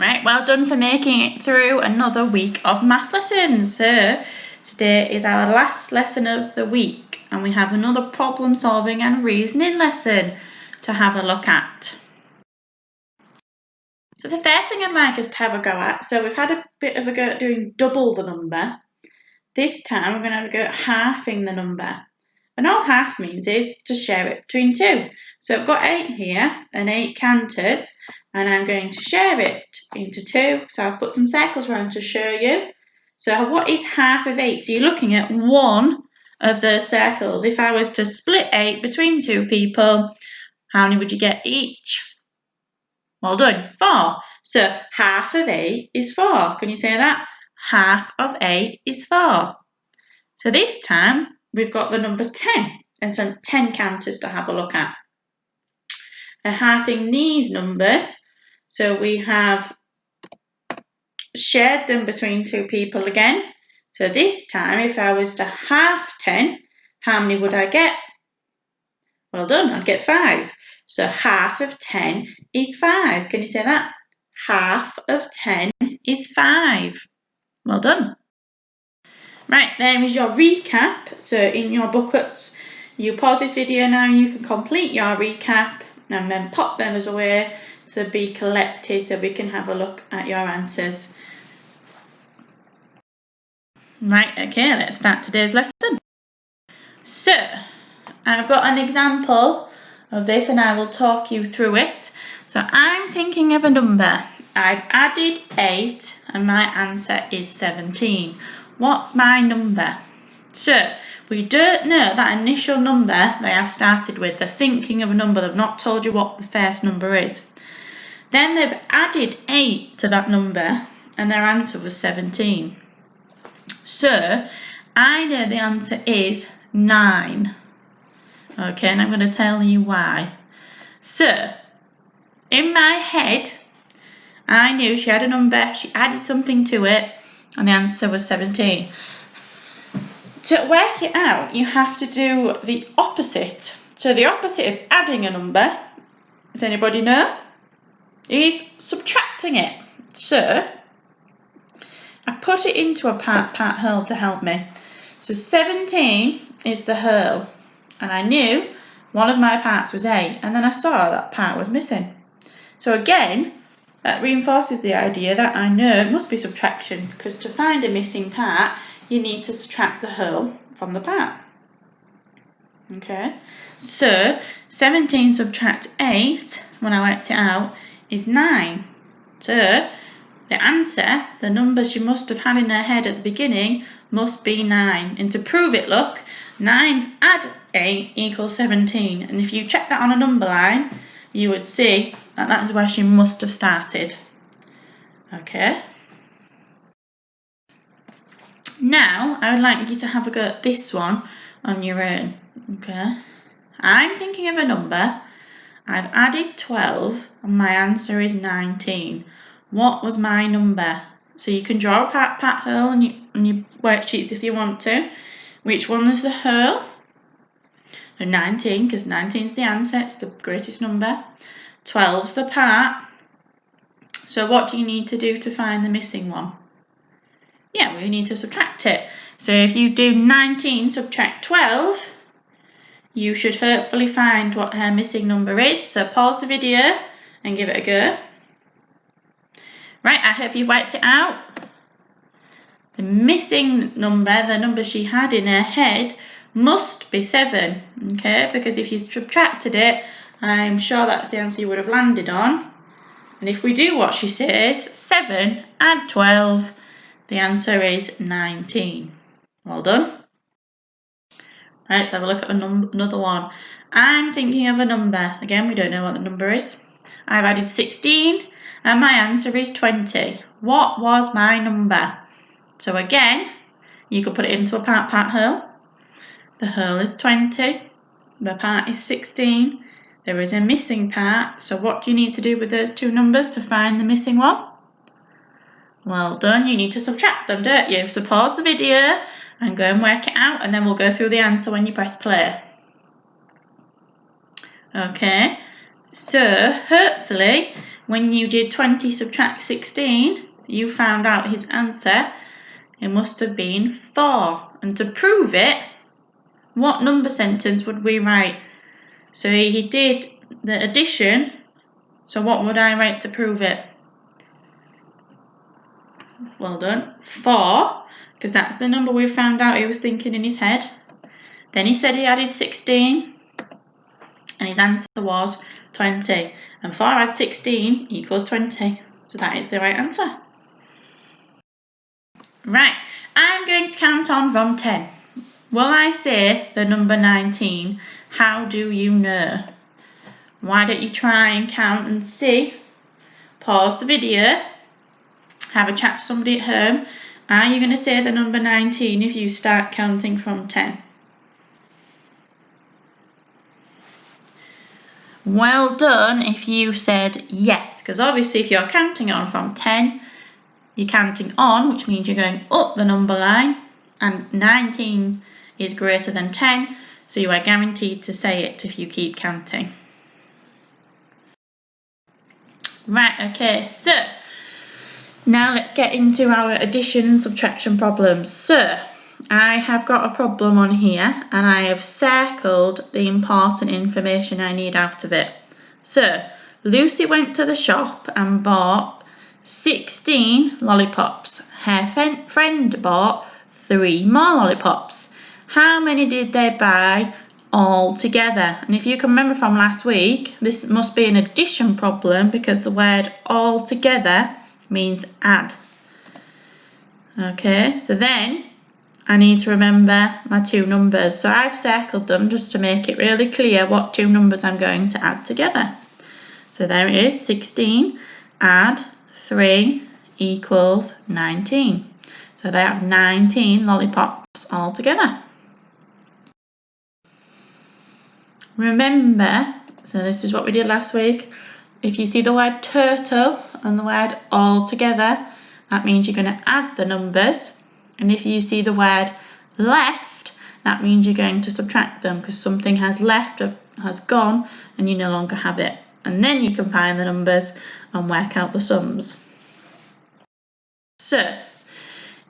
Right, well done for making it through another week of maths lessons. So today is our last lesson of the week, and we have another problem solving and reasoning lesson to have a look at. So the first thing I'd like us to have a go at, so we've had a bit of a go at doing double the number. This time we're going to have a go at halving the number. And all half means is to share it between two. So I've got 8 here and 8 counters, and I'm going to share it into 2. So I've put some circles around to show you. So what is half of 8? So you're looking at one of those circles. If I was to split 8 between 2 people, how many would you get each? Well done, 4. So half of 8 is 4. Can you say that? Half of 8 is 4. So this time we've got the number 10 and some 10 counters to have a look at. And halving these numbers, so we have shared them between 2 people again. So this time, if I was to half 10, how many would I get? Well done, I'd get 5. So half of 10 is 5. Can you say that? Half of 10 is 5. Well done. Right, there is your recap. So in your booklets, you pause this video now, you can complete your recap and then pop them as a way to be collected so we can have a look at your answers. Right, okay, let's start today's lesson. So, I've got an example of this and I will talk you through it. So I'm thinking of a number. I've added 8 and my answer is 17. What's my number? So we don't know that initial number they have started with. They're thinking of a number. They've not told you what the first number is. Then they've added 8 to that number and their answer was 17. So I know the answer is 9. Okay, and I'm going to tell you why. So in my head, I knew she had a number, she added something to it, and the answer was 17. To work it out, you have to do the opposite. So the opposite of adding a number, does anybody know? Is subtracting it. So I put it into a part whole to help me. So 17 is the whole, and I knew one of my parts was 8, and then I saw that part was missing. So again, that reinforces the idea that I know it must be subtraction, because to find a missing part, you need to subtract the whole from the part. Okay, so 17 subtract 8, when I worked it out, is 9. So the answer, the number she must have had in her head at the beginning, must be 9. And to prove it, look, 9 add 8 equals 17. And if you check that on a number line, you would see that that's where she must have started. Okay. Now, I would like you to have a go at this one on your own. Okay. I'm thinking of a number. I've added 12 and my answer is 19. What was my number? So you can draw a part whole on your worksheets if you want to. Which one is the whole? So 19, because 19 is the answer, it's the greatest number. 12's the part. So what do you need to do to find the missing one? Yeah, we need to subtract it. So if you do 19 subtract 12, you should hopefully find what her missing number is. So pause the video and give it a go. Right, I hope you've worked it out. The missing number, the number she had in her head, must be 7, okay? Because if you subtracted it, I'm sure that's the answer you would have landed on. And if we do what she says, 7 add 12, the answer is 19. Well done. Right, let's have a look at another one. I'm thinking of a number. Again, we don't know what the number is. I've added 16 and my answer is 20. What was my number? So again, you could put it into a part whole. The whole is 20. The part is 16. There is a missing part. So what do you need to do with those two numbers to find the missing one? Well done, you need to subtract them, don't you? So pause the video and go and work it out, and then we'll go through the answer when you press play. Okay, so hopefully when you did 20 subtract 16, you found out his answer. It must have been 4. And to prove it, what number sentence would we write? So he did the addition. So what would I write to prove it? Well done. 4, because that's the number we found out he was thinking in his head. Then he said he added 16, and his answer was 20. And 4 add 16 equals 20. So that is the right answer. Right, I'm going to count on from 10. Will I say the number 19? How do you know? Why don't you try and count and see? Pause the video. Have a chat to somebody at home. Are you going to say the number 19 if you start counting from 10? Well done if you said yes, because obviously if you're counting on from 10, you're counting on, which means you're going up the number line, and 19 is greater than 10, so you are guaranteed to say it if you keep counting. Right, okay, so now let's get into our addition and subtraction problems. So I have got a problem on here and I have circled the important information I need out of it. So Lucy went to the shop and bought 16 lollipops. Her friend bought 3 more lollipops. How many did they buy all together? And if you can remember from last week, this must be an addition problem because the word all together means add. Okay, so then I need to remember my 2 numbers. So I've circled them just to make it really clear what 2 numbers I'm going to add together. So there it is, 16 add 3 equals 19. So they have 19 lollipops all together. Remember, so this is what we did last week. If you see the word turtle and the word all together, that means you're going to add the numbers. And if you see the word left, that means you're going to subtract them because something has left, has gone, and you no longer have it. And then you can find the numbers and work out the sums. So,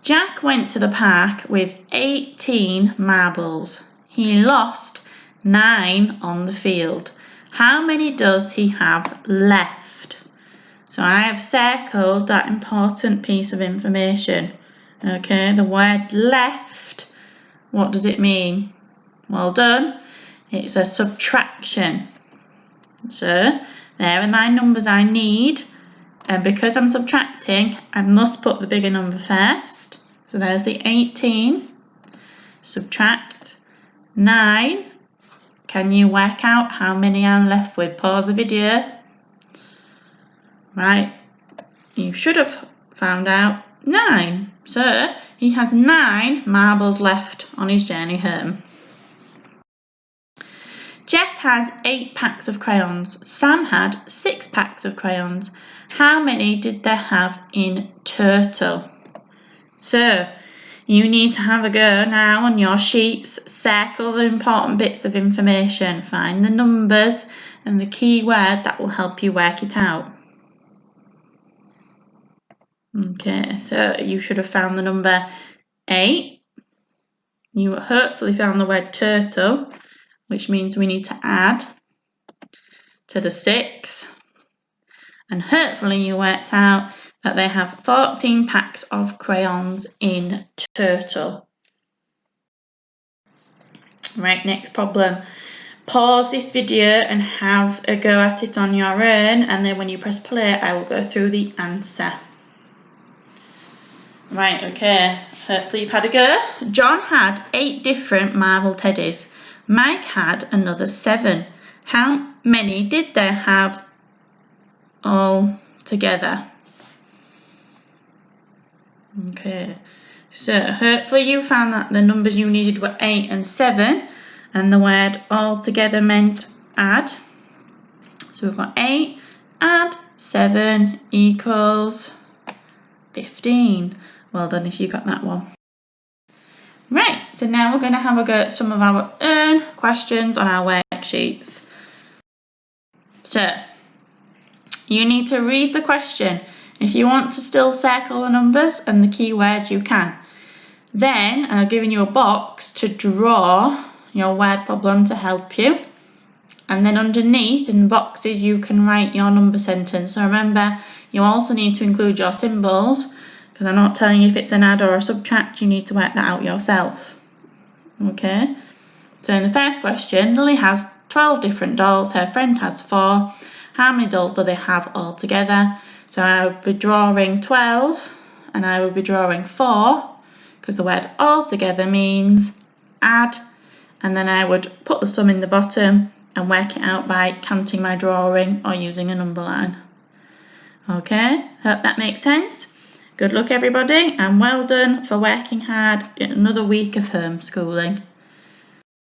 Jack went to the park with 18 marbles. He lost 9 on the field. How many does he have left? So I have circled that important piece of information. Okay, the word left, what does it mean? Well done. It's a subtraction. So there are my numbers I need. And because I'm subtracting, I must put the bigger number first. So there's the 18. Subtract 9. Can you work out how many I'm left with? Pause the video. Right, you should have found out 9. So he has 9 marbles left on his journey home. Jess has 8 packs of crayons. Sam had 6 packs of crayons. How many did they have in total? So you need to have a go now on your sheets, circle the important bits of information, find the numbers and the key word that will help you work it out. Okay, so you should have found the number 8. You hopefully found the word turtle, which means we need to add to the 6. And hopefully you worked out that they have 14 packs of crayons in total. Right, next problem. Pause this video and have a go at it on your own, and then when you press play, I will go through the answer. Right, okay, hopefully you've had a go. John had 8 different marble teddies. Mike had another 7. How many did they have all together? Okay, so hopefully you found that the numbers you needed were 8 and 7, and the word all together meant add. So we've got 8 add 7 equals 15. Well done if you got that one. Right, so now we're going to have a go at some of our own questions on our worksheets. So, You need to read the question. If you want to still circle the numbers and the keywords, you can. Then I've given you a box to draw your word problem to help you. And then underneath in the boxes you can write your number sentence. So remember, you also need to include your symbols, because I'm not telling you if it's an add or a subtract. You need to work that out yourself. Okay, so in the first question, Lily has 12 different dolls, her friend has 4. How many dolls do they have altogether? So I would be drawing 12 and I would be drawing 4, because the word altogether means add, and then I would put the sum in the bottom and work it out by counting my drawing or using a number line. Okay, hope that makes sense. Good luck everybody, and well done for working hard in another week of homeschooling.